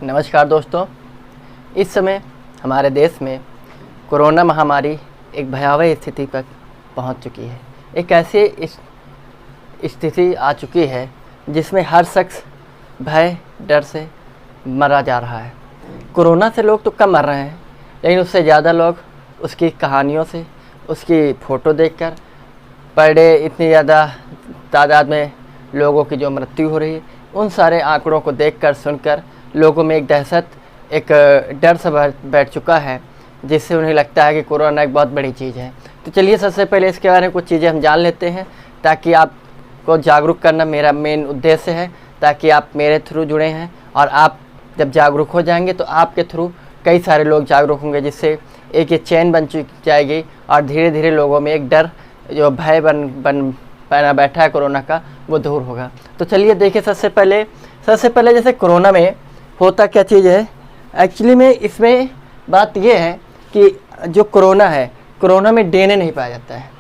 नमस्कार दोस्तों। इस समय हमारे देश में कोरोना महामारी एक भयावह स्थिति पर पहुंच चुकी है। एक ऐसी स्थिति आ चुकी है जिसमें हर शख्स भय डर से मरा जा रहा है। कोरोना से लोग तो कम मर रहे हैं, लेकिन उससे ज़्यादा लोग उसकी कहानियों से, उसकी फ़ोटो देखकर, पर डे इतनी ज़्यादा तादाद में लोगों की जो मृत्यु हो रही है, उन सारे आंकड़ों को देखकर सुनकर लोगों में एक दहशत, एक डर सा बैठ चुका है, जिससे उन्हें लगता है कि कोरोना एक बहुत बड़ी चीज़ है। तो चलिए सबसे पहले इसके बारे में कुछ चीज़ें हम जान लेते हैं, ताकि आपको जागरूक करना मेरा मेन उद्देश्य है, ताकि आप मेरे थ्रू जुड़े हैं और आप जब जागरूक हो जाएंगे तो आपके थ्रू कई सारे लोग जागरूक होंगे, जिससे एक ये चैन बन जाएगी और धीरे धीरे लोगों में एक डर, जो भय बना बैठा है कोरोना का, वो दूर होगा। तो चलिए देखिए, सबसे पहले जैसे कोरोना में होता क्या चीज़ है। एक्चुअली में इसमें बात यह है कि जो कोरोना है, कोरोना में डीएनए नहीं पाया जाता है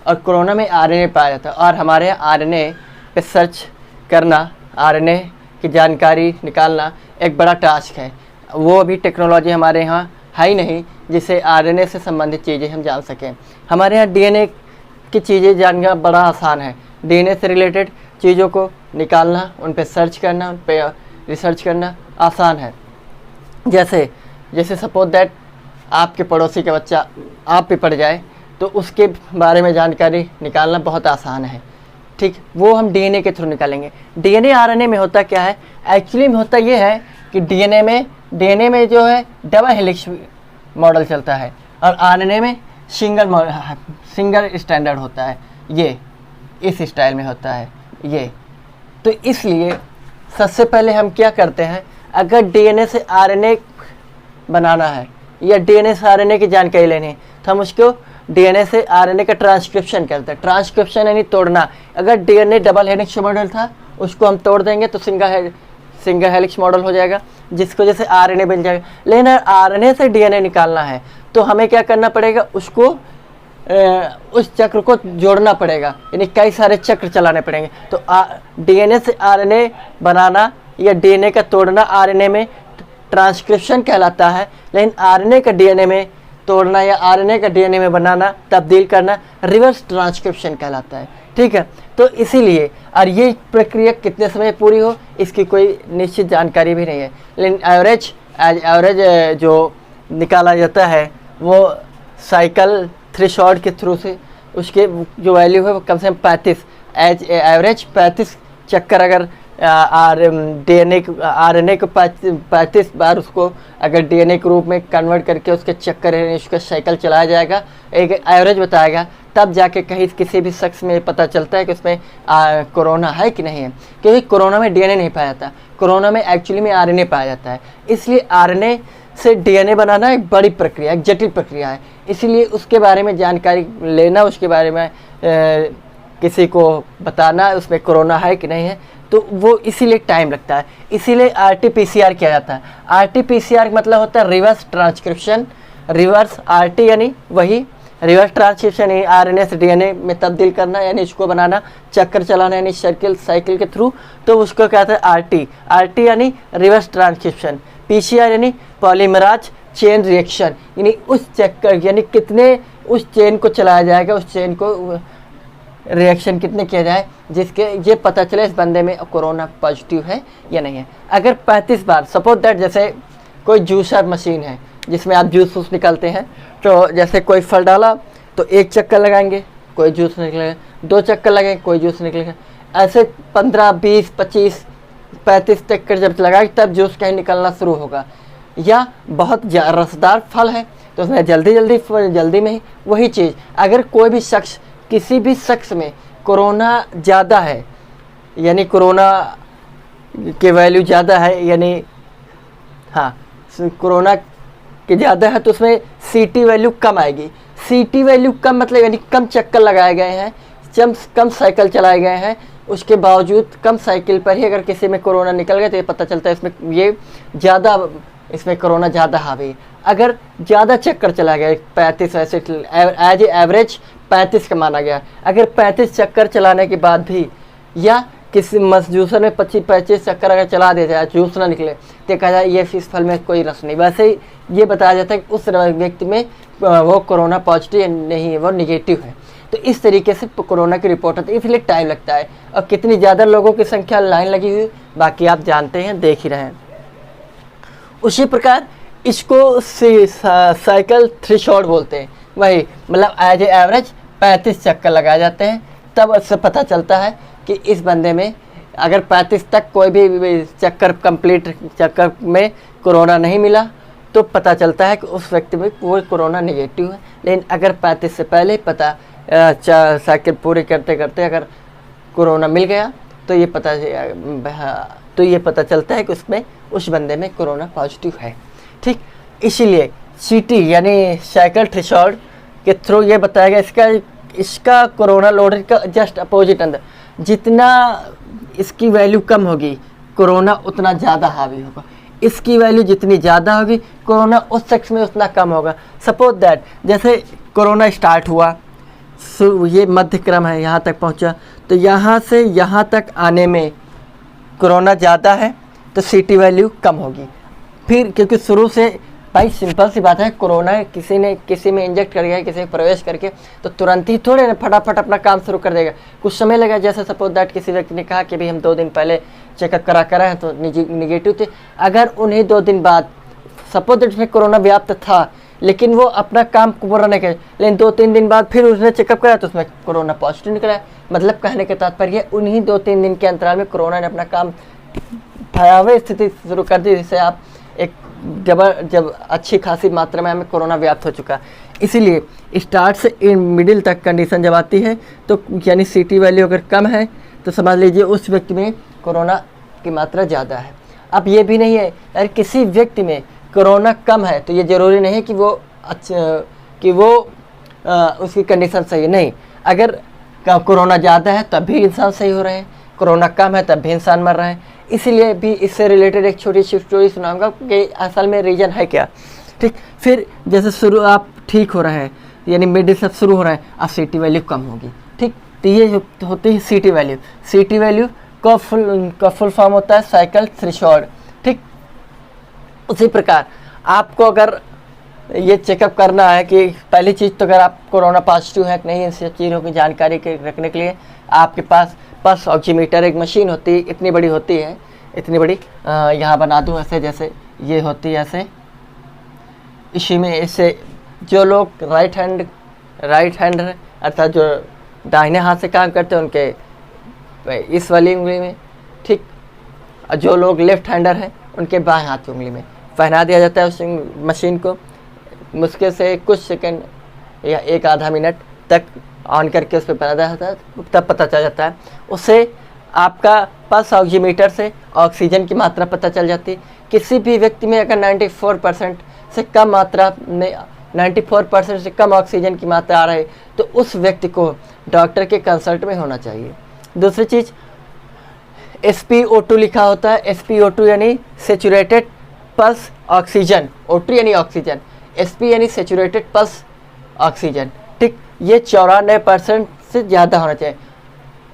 और कोरोना में आरएनए पाया जाता है। और हमारे यहाँ आरएनए पे सर्च करना, आरएनए की जानकारी निकालना एक बड़ा टास्क है। वो अभी टेक्नोलॉजी हमारे यहाँ है ही नहीं जिससे आरएनए से संबंधित चीज़ें हम जान सकें। हमारे यहाँ डीएनए की चीज़ें जानना बड़ा आसान है। डीएनए से रिलेटेड चीज़ों को निकालना, उन पे सर्च करना, उन पे रिसर्च करना आसान है। जैसे सपोज दैट आपके पड़ोसी का बच्चा आप पे पड़ जाए तो उसके बारे में जानकारी निकालना बहुत आसान है, ठीक। वो हम डीएनए के थ्रू निकालेंगे। डीएनए आरएनए में होता क्या है, एक्चुअली में होता ये है कि डीएनए में जो है डबल हेलिक्स मॉडल चलता है और आरएनए में सिंगल स्टैंडर्ड होता है। ये इस स्टाइल में होता है ये। तो इसलिए सबसे पहले हम क्या करते हैं, अगर डीएनए से आरएनए बनाना है या डीएनए से आरएनए की जानकारी लेनी है तो हम उसको डीएनए से आरएनए का ट्रांसक्रिप्शन करते हैं। ट्रांसक्रिप्शन यानी तोड़ना। अगर डीएनए डबल हेलिक्स मॉडल था, उसको हम तोड़ देंगे तो सिंगल हेलिक्स मॉडल हो जाएगा, जिसको जैसे आरएनए बन जाएगा। लेकिन आरएनए से डीएनए निकालना है तो हमें क्या करना पड़ेगा, उसको उस चक्र को जोड़ना पड़ेगा, यानी कई सारे चक्र चलाने पड़ेंगे। तो डीएनए से आरएनए बनाना या डीएनए का तोड़ना आरएनए में ट्रांसक्रिप्शन कहलाता है, लेकिन आरएनए का डीएनए में तोड़ना या आरएनए का डीएनए में बनाना, तब्दील करना रिवर्स ट्रांसक्रिप्शन कहलाता है, ठीक है। तो इसीलिए, और ये प्रक्रिया कितने समय पूरी हो इसकी कोई निश्चित जानकारी भी नहीं है, लेकिन एवरेज जो निकाला जाता है वो साइकिल थ्रेशोल्ड के थ्रू से उसके जो वैल्यू है वो कम से कम 35 एवरेज 35 चक्कर, अगर आरएनए को 35 बार उसको अगर डीएनए के रूप में कन्वर्ट करके उसके चक्कर उसका साइकिल चलाया जाएगा, एक एवरेज बताएगा, तब जाके कहीं किसी भी शख्स में पता चलता है कि उसमें कोरोना है कि नहीं है। क्योंकि कोरोना में डीएनए नहीं पाया जाता, कोरोना में एक्चुअली में आरएनए पाया जाता है। इसलिए आरएनए से डीएनए बनाना एक बड़ी प्रक्रिया, एक जटिल प्रक्रिया है। इसीलिए उसके बारे में जानकारी लेना, उसके बारे में किसी को बताना उसमें कोरोना है कि नहीं है, तो वो इसीलिए टाइम लगता है। इसीलिए आरटी-पीसीआर किया जाता है। आरटी-पीसीआर का मतलब होता है रिवर्स ट्रांसक्रिप्शन। रिवर्स आरटी यानी वही रिवर्स ट्रांसक्रिप्शन, यानी आरएनए से डीएनए में तब्दील करना, यानी इसको बनाना, चक्कर चलाना, यानी साइकिल के थ्रू, तो उसको कहते हैं आरटी यानी रिवर्स ट्रांसक्रिप्शन। पीसीआर यानी पॉलीमराज चेन रिएक्शन, यानी उस चक्कर, यानी कितने उस चेन को चलाया जाएगा, उस चेन को रिएक्शन कितने किया जाए जिसके ये पता चले इस बंदे में कोरोना पॉजिटिव है या नहीं है। अगर 35 बार, सपोज दैट जैसे कोई जूसर मशीन है जिसमें आप जूस निकालते हैं, तो जैसे कोई फल डाला तो एक चक्कर लगाएंगे कोई जूस निकलेगा, 2 चक्कर लगाएंगे कोई जूस निकलेगा, ऐसे 15, 20, 25, 35 चक्कर जब लगाएंगे तब जूस कहीं निकलना शुरू होगा। या बहुत रसदार फल है तो उसमें जल्दी में ही वही चीज़, अगर कोई भी शख्स, किसी भी शख्स में कोरोना ज़्यादा है, यानी कोरोना के वैल्यू ज़्यादा है, यानी हाँ कोरोना के ज़्यादा है, तो उसमें सीटी वैल्यू कम आएगी। सीटी वैल्यू कम मतलब यानी कम चक्कर लगाए गए हैं, कम साइकिल चलाए गए हैं, उसके बावजूद कम साइकिल पर ही अगर किसी में कोरोना निकल गया तो ये पता चलता है इसमें कोरोना ज़्यादा हावी है। अगर ज़्यादा चक्कर चला गया, 35 ऐसे एज एवरेज 35 का माना गया, अगर 35 चक्कर चलाने के बाद भी या किसी जूसर में 25-25 चक्कर अगर चला दिया जाए, जूस ना निकले, तो कहा जाए ये इस फल में कोई रस नहीं। वैसे ही ये बताया जाता है कि उस व्यक्ति में वो कोरोना पॉजिटिव नहीं है, वो निगेटिव है। तो इस तरीके से कोरोना की रिपोर्ट होती है, इसलिए टाइम लगता है। और कितनी ज़्यादा लोगों की संख्या लाइन लगी हुई, बाकी आप जानते हैं, देख ही रहे हैं। उसी प्रकार इसको साइकिल थ्रेशोल्ड बोलते हैं। वही मतलब एज ए एवरेज 35 चक्कर लगाए जाते हैं, तब उससे पता चलता है कि इस बंदे में अगर 35 तक कोई भी चक्कर कंप्लीट चक्कर में कोरोना नहीं मिला तो पता चलता है कि उस व्यक्ति में वो कोरोना नेगेटिव है। लेकिन अगर 35 से पहले पता साइकिल पूरी करते करते अगर कोरोना मिल गया तो ये पता चलता है कि उसमें उस बंदे में कोरोना पॉजिटिव है। ठीक, इसीलिए सीटी यानी साइकिल थ्रेशोल्ड के थ्रू ये बताया गया इसका कोरोना लोडेड का जस्ट अपोजिट अंदर जितना इसकी वैल्यू कम होगी कोरोना उतना ज़्यादा हावी होगा। इसकी वैल्यू जितनी ज़्यादा होगी कोरोना उस शख्स में उतना कम होगा। सपोज दैट जैसे कोरोना स्टार्ट हुआ, ये मध्य क्रम है, यहाँ तक पहुँचा, तो यहाँ से यहाँ तक आने में कोरोना ज़्यादा है तो सीटी वैल्यू कम होगी। फिर क्योंकि शुरू से भाई सिंपल सी बात है, कोरोना किसी में इंजेक्ट कर गया, किसी में प्रवेश करके तो तुरंत ही थोड़े ना फटाफट अपना काम शुरू कर देगा, कुछ समय लगेगा। जैसे सपोज दैट किसी व्यक्ति ने कहा कि भाई हम 2 दिन पहले चेकअप करा हैं तो निगेटिव थे, अगर उन्हें 2 दिन बाद सपोज दैट उसमें कोरोना व्याप्त था लेकिन वो अपना काम पूरा नहीं करे, लेकिन 2-3 दिन बाद फिर उसने चेकअप कराया तो उसमें कोरोना पॉजिटिव निकला। मतलब कहने का तात्पर्य उन्हीं 2-3 दिन के अंतराल में कोरोना ने अपना काम भयावह स्थिति शुरू कर दी, जिससे आप एक जब अच्छी खासी मात्रा में हमें कोरोना व्याप्त हो चुका। इसीलिए स्टार्ट से मिडिल तक कंडीशन जब आती है तो यानी सीटी वैल्यू अगर कम है तो समझ लीजिए उस व्यक्ति में कोरोना की मात्रा ज़्यादा है। अब ये भी नहीं है अगर किसी व्यक्ति में कोरोना कम है तो ये ज़रूरी नहीं है कि वो उसकी कंडीशन सही है, नहीं। अगर कोरोना ज़्यादा है तब भी इंसान सही हो रहे हैं, कोरोना कम है तब भी इंसान मर रहे हैं। इसीलिए भी इससे रिलेटेड एक छोटी सी स्टोरी सुनाऊंगा कि असल में रीजन है क्या। ठीक, फिर जैसे शुरू आप ठीक हो रहे हैं यानी मिडिल से शुरू हो रहे हैं, अब सीटी वैल्यू कम होगी। ठीक, तो ये होती है सीटी वैल्यू। सीटी वैल्यू का फुल फॉर्म होता है साइकिल थ्रेशोल्ड। ठीक, उसी प्रकार आपको अगर ये चेकअप करना है कि पहली चीज़ तो अगर आप कोरोना पॉजिटिव है कि नहीं, इन सब चीज़ों की जानकारी रखने के लिए आपके पास पल्स ऑक्सीमीटर एक मशीन होती है, इतनी बड़ी होती है, इतनी बड़ी, यहाँ बना दूँ ऐसे, जैसे ये होती है ऐसे। इसी में इससे जो लोग राइट हैंड अर्थात जो दाहिने हाथ से काम करते हैं उनके इस वाली उंगली में, ठीक, और जो लोग लेफ्ट हैंडर हैं उनके बाएं हाथ की उंगली में पहना दिया जाता है उस मशीन को। मुश्किल से कुछ सेकंड या 1-आधा मिनट तक ऑन करके उस पर पहना जाता है, तब पता चल जाता है। उससे आपका पल्स ऑक्सीमीटर से ऑक्सीजन की मात्रा पता चल जाती है। किसी भी व्यक्ति में अगर 94% से कम मात्रा में 94% से कम ऑक्सीजन की मात्रा आ रही है तो उस व्यक्ति को डॉक्टर के कंसल्ट में होना चाहिए। दूसरी चीज़ SpO2 लिखा होता है। SpO2 यानी सेचुरेटेड पल्स ऑक्सीजन, O2 यानी ऑक्सीजन, SP यानी सेचुरेटेड पल्स ऑक्सीजन। ठीक, ये 94% से ज़्यादा होना चाहिए।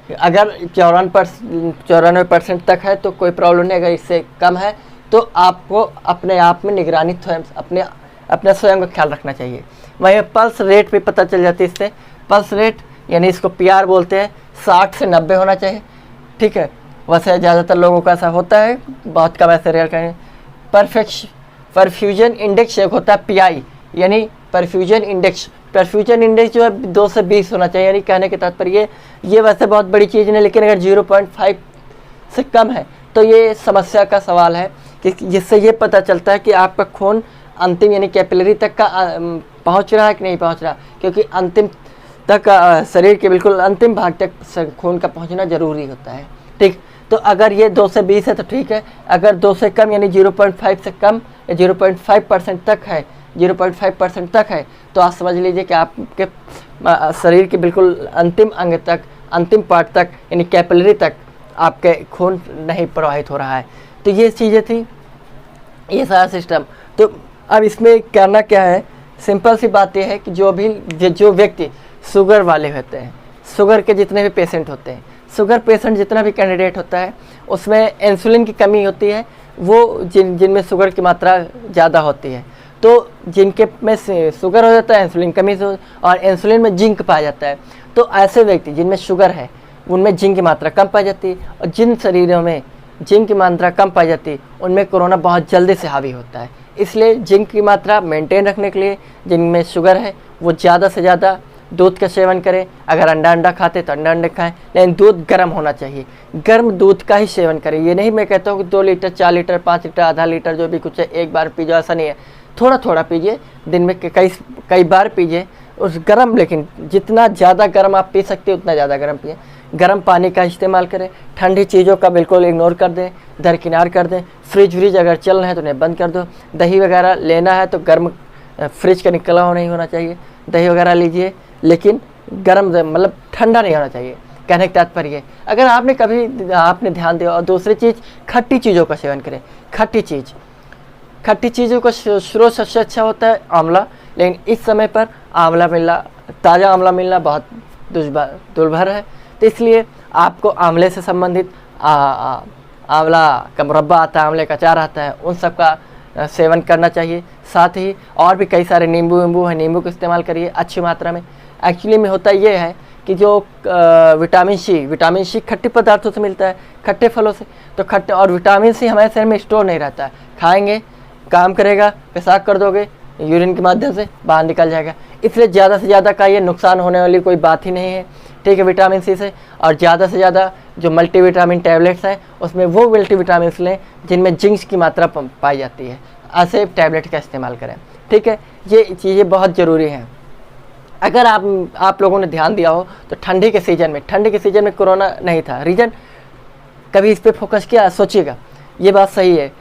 अगर 94% तक है तो कोई प्रॉब्लम नहीं, अगर इससे कम है तो आपको अपने आप में निगरानी अपने स्वयं का ख्याल रखना चाहिए। वहीं पल्स रेट भी पता चल जाती है इससे। पल्स रेट यानी इसको PR बोलते हैं, 60 से 90 होना चाहिए। ठीक है, वैसे ज़्यादातर लोगों का ऐसा होता है, बहुत कम ऐसे रेयर करें। परफ्यूजन इंडेक्स एक होता है PI यानी परफ्यूजन इंडेक्स जो है 2 से 20 होना चाहिए। यानी कहने के तात्पर्य ये वैसे बहुत बड़ी चीज़ नहीं, लेकिन अगर 0.5 से कम है तो ये समस्या का सवाल है कि जिससे ये पता चलता है कि आपका खून अंतिम यानी कैपिलरी तक का पहुंच रहा है कि नहीं पहुंच रहा, क्योंकि अंतिम तक शरीर के बिल्कुल अंतिम भाग तक खून का पहुंचना ज़रूरी होता है। ठीक, तो अगर ये 2 से 20 है तो ठीक है। अगर 2 से कम यानी 0.5 से कम या 0.5% तक है, 0.5% तक है तो आप समझ लीजिए कि आपके शरीर के बिल्कुल अंतिम अंग तक, अंतिम पार्ट तक यानी कैपिलरी तक आपके खून नहीं प्रवाहित हो रहा है। तो ये चीज़ें थी, ये सारा सिस्टम। तो अब इसमें करना क्या है, सिंपल सी बात यह है कि जो व्यक्ति शुगर वाले होते हैं, शुगर के जितने भी पेशेंट होते हैं, शुगर पेशेंट जितना भी कैंडिडेट होता है उसमें इंसुलिन की कमी होती है, वो जिनमें शुगर की मात्रा ज़्यादा होती है। तो जिनके में शुगर हो जाता है, इंसुलिन कमी से, और इंसुलिन में जिंक पाया जाता है, तो ऐसे व्यक्ति जिनमें शुगर है उनमें जिंक की मात्रा कम पाई जाती है, और जिन शरीरों में जिंक की मात्रा कम पाई जाती है उनमें कोरोना बहुत जल्दी से हावी होता है। इसलिए जिंक की मात्रा मेंटेन रखने के लिए जिनमें शुगर है वो ज़्यादा से ज़्यादा दूध का सेवन करें। अगर अंडा खाते तो अंडा खाएं, लेकिन दूध गर्म होना चाहिए, गर्म दूध का ही सेवन करें। ये नहीं मैं कहता हूँ कि 2 लीटर 4 लीटर 5 लीटर आधा लीटर जो भी कुछ है एक बार पीजिए, ऐसा नहीं है। थोड़ा थोड़ा पीजिए, दिन में कई बार पीजिए उस गर्म, लेकिन जितना ज़्यादा गर्म आप पी सकते हैं उतना ज़्यादा गर्म पिए। गर्म पानी का इस्तेमाल करें, ठंडी चीज़ों का बिल्कुल इग्नोर कर दें, दरकिनार कर दें। फ्रिज अगर चल रहे हैं तो उन्हें बंद कर दो। दही वगैरह लेना है तो गर्म फ्रिज का निकला हुआ नहीं होना चाहिए। दही वगैरह लीजिए लेकिन गर्म, मतलब ठंडा नहीं होना चाहिए। कहने का तात्पर्य अगर आपने ध्यान दिया। और दूसरी चीज़, खट्टी चीज़ों का सेवन करें। खट्टी चीज़ों का स्रोत सबसे अच्छा होता है आंवला, लेकिन इस समय पर ताज़ा आंवला मिलना बहुत दुर्भर है। तो इसलिए आपको आंवले से संबंधित आंवला का मुरब्बा आता है, आंवले का अचार आता है, उन सब का सेवन करना चाहिए। साथ ही और भी कई सारे नींबू है, नींबू का इस्तेमाल करिए अच्छी मात्रा में। एक्चुअली में होता ये है कि जो विटामिन सी खट्टे पदार्थों से मिलता है, खट्टे फलों से। तो खट्टे और विटामिन सी हमारे शरीर में स्टोर नहीं रहता है, खाएंगे काम करेगा, पेशाब कर दोगे, यूरिन के माध्यम से बाहर निकल जाएगा। इसलिए ज़्यादा से ज़्यादा का ये नुकसान होने वाली कोई बात ही नहीं है, ठीक है, विटामिन सी से। और ज़्यादा से ज़्यादा जो मल्टीविटामिन टैबलेट्स हैं उसमें वो मल्टीविटामिन लें जिनमें जिंक की मात्रा पाई जाती है, ऐसे टैबलेट का इस्तेमाल करें, ठीक है। ये चीज़ें बहुत ज़रूरी हैं। अगर आप लोगों ने ध्यान दिया हो तो ठंडी के सीज़न में कोरोना नहीं था। रीज़न कभी इस पर फोकस किया, सोचिएगा, ये बात सही है।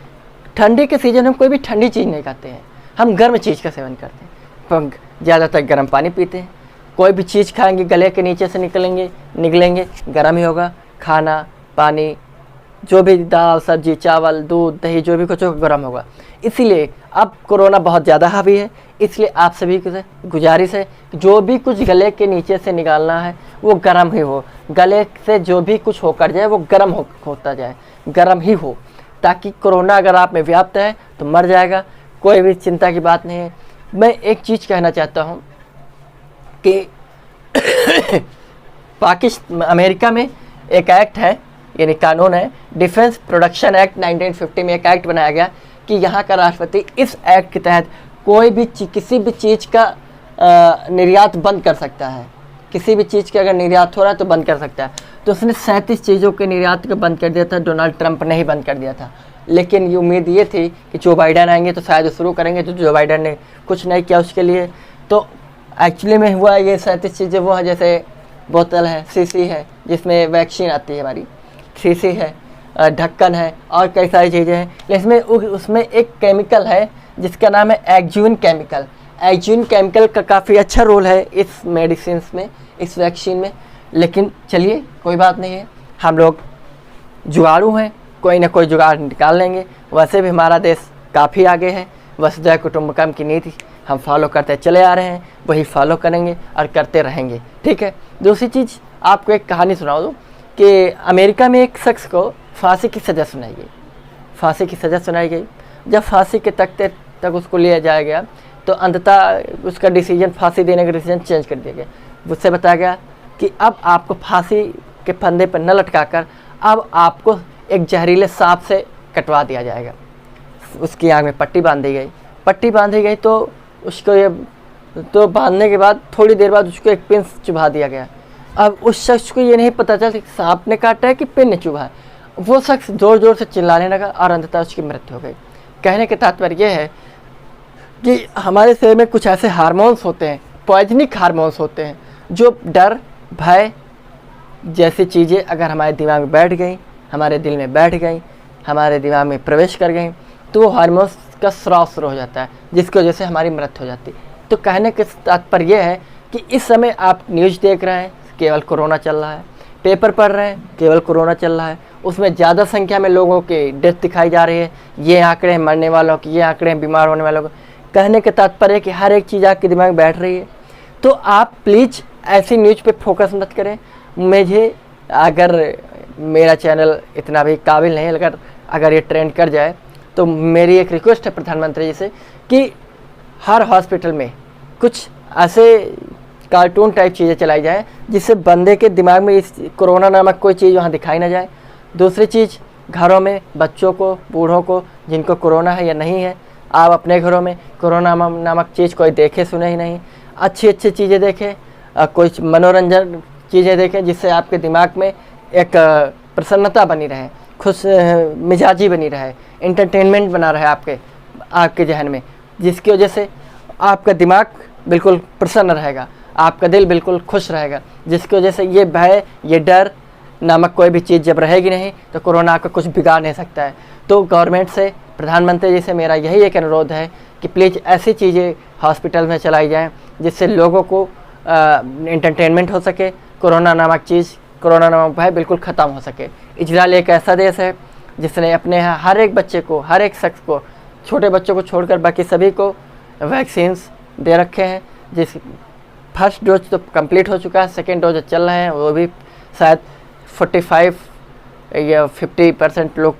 ठंडी के सीज़न में हम कोई भी ठंडी चीज़ नहीं खाते हैं, हम गर्म चीज़ का सेवन करते हैं। ज़्यादातर गर्म पानी पीते हैं। कोई भी चीज़ खाएंगे गले के नीचे से निकलेंगे गर्म ही होगा। खाना पानी जो भी दाल सब्जी चावल दूध दही जो भी कुछ होगा गर्म होगा। इसीलिए अब कोरोना बहुत ज़्यादा हावी है, इसलिए आप सभी से गुजारिश है जो भी कुछ गले के नीचे से निकालना है वो गर्म ही हो। गले से जो भी कुछ होकर जाए वो गर्म होता जाए, गर्म ही हो, ताकि कोरोना अगर आप में व्याप्त है तो मर जाएगा, कोई भी चिंता की बात नहीं है। मैं एक चीज़ कहना चाहता हूँ कि अमेरिका में एक एक्ट है, यानी कानून है, डिफेंस प्रोडक्शन एक्ट 1950 में एक एक्ट बनाया गया कि यहाँ का राष्ट्रपति इस एक्ट के तहत कोई भी किसी भी चीज़ का निर्यात बंद कर सकता है। किसी भी चीज़ का अगर निर्यात हो रहा है तो बंद कर सकता है। तो उसने 37 चीज़ों के निर्यात को बंद कर दिया था, डोनाल्ड ट्रंप ने ही बंद कर दिया था। लेकिन ये उम्मीद ये थी कि जो बाइडन आएंगे तो शायद शुरू करेंगे, तो जो बाइडन ने कुछ नहीं किया उसके लिए। तो एक्चुअली में हुआ ये 37 चीज़ें वो हैं, जैसे बोतल है, शीशी है जिसमें वैक्सीन आती है हमारी, शीशी है, ढक्कन है और कई सारी चीज़ें हैं। इसमें उसमें एक केमिकल है जिसका नाम है एक्जून केमिकल। एक्जून केमिकल का काफ़ी अच्छा रोल है इस मेडिसिन में, इस वैक्सीन में। लेकिन चलिए कोई बात नहीं है, हम लोग जुगाड़ू हैं, कोई ना कोई जुगाड़ निकाल लेंगे। वैसे भी हमारा देश काफ़ी आगे है। वसुधैव कुटुंबकम की नीति हम फॉलो करते चले आ रहे हैं, वही फॉलो करेंगे और करते रहेंगे, ठीक है। दूसरी चीज़ आपको एक कहानी सुना दूँ कि अमेरिका में एक शख्स को फांसी की सज़ा सुनाई गई। जब फांसी के तख्ते तक उसको लिया जाया गया तो अंततः उसका डिसीजन, फांसी देने का डिसीजन चेंज कर दिया गया। उससे बताया गया कि अब आपको फांसी के फंदे पर न लटकाकर अब आपको एक जहरीले सांप से कटवा दिया जाएगा। उसकी आँख में पट्टी बांधी गई तो उसको तो बांधने के बाद थोड़ी देर बाद उसको एक पिन चुभा दिया गया। अब उस शख्स को ये नहीं पता चला कि सांप ने काटा है कि पिन ने चुभा है। वो शख्स ज़ोर ज़ोर से चिल्लाने लगा और अंततः उसकी मृत्यु हो गई। कहने का तात्पर्य यह है कि हमारे शरीर में कुछ ऐसे हार्मोन्स होते हैं, पॉइजनिक हार्मोन्स होते हैं, जो डर भय जैसी चीज़ें अगर हमारे दिमाग में बैठ गई, हमारे दिल में बैठ गई, हमारे दिमाग में प्रवेश कर गई, तो वो हार्मोन्स का स्राव शुरू हो जाता है, जिसकी वजह से हमारी मृत्यु हो जाती है। तो कहने का तात्पर्य यह है कि इस समय आप न्यूज़ देख रहे हैं, केवल कोरोना चल रहा है, पेपर पढ़ रहे हैं, केवल कोरोना चल रहा है, उसमें ज़्यादा संख्या में लोगों की डेथ दिखाई जा रही है। ये आंकड़े हैं मरने वालों की, ये आंकड़े हैं बीमार होने वालों को। कहने का तात्पर्य है कि हर एक चीज़ आपके दिमाग में बैठ रही है। तो आप प्लीज़ ऐसी न्यूज़ पे फोकस मत करें। मुझे अगर मेरा चैनल इतना भी काबिल नहीं, अगर ये ट्रेंड कर जाए तो मेरी एक रिक्वेस्ट है प्रधानमंत्री जी से कि हर हॉस्पिटल में कुछ ऐसे कार्टून टाइप चीज़ें चलाई जाए जिससे बंदे के दिमाग में इस कोरोना नामक कोई चीज़ वहाँ दिखाई ना जाए। दूसरी चीज़, घरों में बच्चों को, बूढ़ों को जिनको कोरोना है या नहीं है, आप अपने घरों में कोरोना नामक चीज़ कोई देखे सुने ही नहीं, अच्छी अच्छी चीज़ें देखें, कोई मनोरंजन चीज़ें देखें जिससे आपके दिमाग में एक प्रसन्नता बनी रहे, खुश मिजाजी बनी रहे, एंटरटेनमेंट बना रहे आपके जहन में, जिसकी वजह से आपका दिमाग बिल्कुल प्रसन्न रहेगा, आपका दिल बिल्कुल खुश रहेगा, जिसकी वजह से ये भय, ये डर नामक कोई भी चीज़ जब रहेगी नहीं तो कोरोना का कुछ बिगाड़ नहीं सकता है। तो गवर्नमेंट से, प्रधानमंत्री जी से मेरा यही एक अनुरोध है कि प्लीज़ ऐसी चीज़ें हॉस्पिटल में चलाई जाएं जिससे लोगों को एंटरटेनमेंट हो सके, कोरोना नामक भय बिल्कुल ख़त्म हो सके। इजराइल एक ऐसा देश है जिसने अपने यहाँ हर एक बच्चे को, हर एक शख्स को, छोटे बच्चों को छोड़कर बाकी सभी को वैक्सीन्स दे रखे हैं। जिस फर्स्ट डोज तो कंप्लीट हो चुका है, सेकेंड डोज चल रहे हैं, वो भी शायद 45 या 50% लोग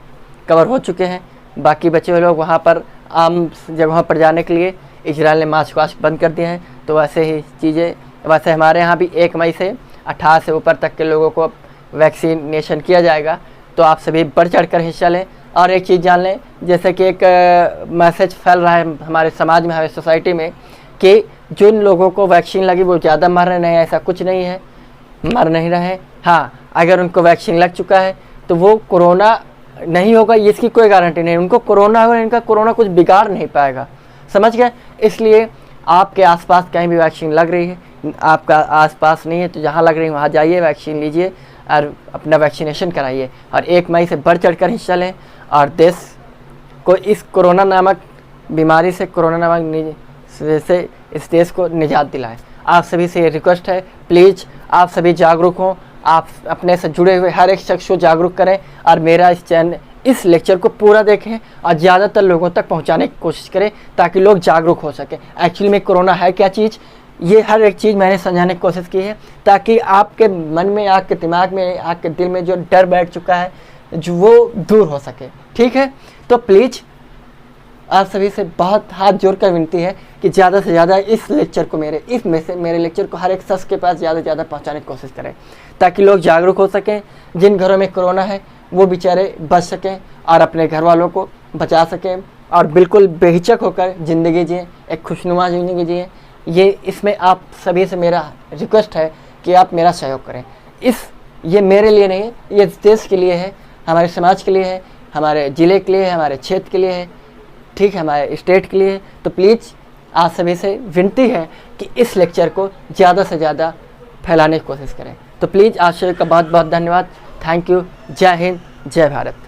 कवर हो चुके हैं। बाकी बचे हुए लोग वहाँ पर आम जगहों पर जाने के लिए इजराइल ने मास्क वास्क बंद कर दिए हैं। तो वैसे ही चीज़ें, वैसे हमारे यहाँ भी 1 मई से 18 से ऊपर तक के लोगों को वैक्सीनेशन किया जाएगा। तो आप सभी बढ़ चढ़ कर हिस्सा लें। और एक चीज़ जान लें, जैसे कि एक मैसेज फैल रहा है हमारे समाज में, हमारे सोसाइटी में, कि जिन लोगों को वैक्सीन लगी वो ज़्यादा मर रहे नहीं, ऐसा कुछ नहीं है, मर नहीं रहे। हाँ, अगर उनको वैक्सीन लग चुका है तो वो कोरोना नहीं होगा, इसकी कोई गारंटी नहीं। उनको कोरोना होगा, इनका कोरोना कुछ बिगाड़ नहीं पाएगा, समझ गए। इसलिए आपके आसपास कहीं भी वैक्सीन लग रही है, आपका आसपास नहीं है तो जहाँ लग रही है वहाँ जाइए, वैक्सीन लीजिए और अपना वैक्सीनेशन कराइए। और 1 मई से बढ़ चढ़ कर हिस्सा लें और देश को इस कोरोना नामक बीमारी से, कोरोना नामक से इस देश को निजात दिलाएं। आप सभी से ये रिक्वेस्ट है, प्लीज़ आप सभी जागरूक हों, आप अपने से जुड़े हुए हर एक शख्स को जागरूक करें और मेरा इस लेक्चर को पूरा देखें और ज़्यादातर लोगों तक पहुंचाने की कोशिश करें ताकि लोग जागरूक हो सकें। एक्चुअली में कोरोना है क्या चीज़, ये हर एक चीज़ मैंने समझाने की कोशिश की है ताकि आपके मन में, आपके दिमाग में, आपके दिल में जो डर बैठ चुका है जो वो दूर हो सके। ठीक है, तो प्लीज़ आप सभी से बहुत हाथ जोड़कर विनती है कि ज़्यादा से ज़्यादा इस लेक्चर को, मेरे लेक्चर को हर एक शख्स के पास ज़्यादा से ज़्यादा पहुँचाने की कोशिश करें ताकि लोग जागरूक हो सकें। जिन घरों में कोरोना है वो बेचारे बच सकें और अपने घर वालों को बचा सकें और बिल्कुल बेहिचक होकर ज़िंदगी जिएँ, एक खुशनुमा ज़िंदगी जिएँ। ये इसमें आप सभी से मेरा रिक्वेस्ट है कि आप मेरा सहयोग करें। ये मेरे लिए नहीं है, ये देश के लिए है, हमारे समाज के लिए है, हमारे ज़िले के लिए है, हमारे क्षेत्र के लिए है, ठीक है, हमारे स्टेट के लिए। तो प्लीज़ आप सभी से विनती है कि इस लेक्चर को ज़्यादा से ज़्यादा फैलाने की कोशिश करें। तो प्लीज़ आप सभी का बहुत बहुत धन्यवाद। Thank you. जय हिंद, जय भारत।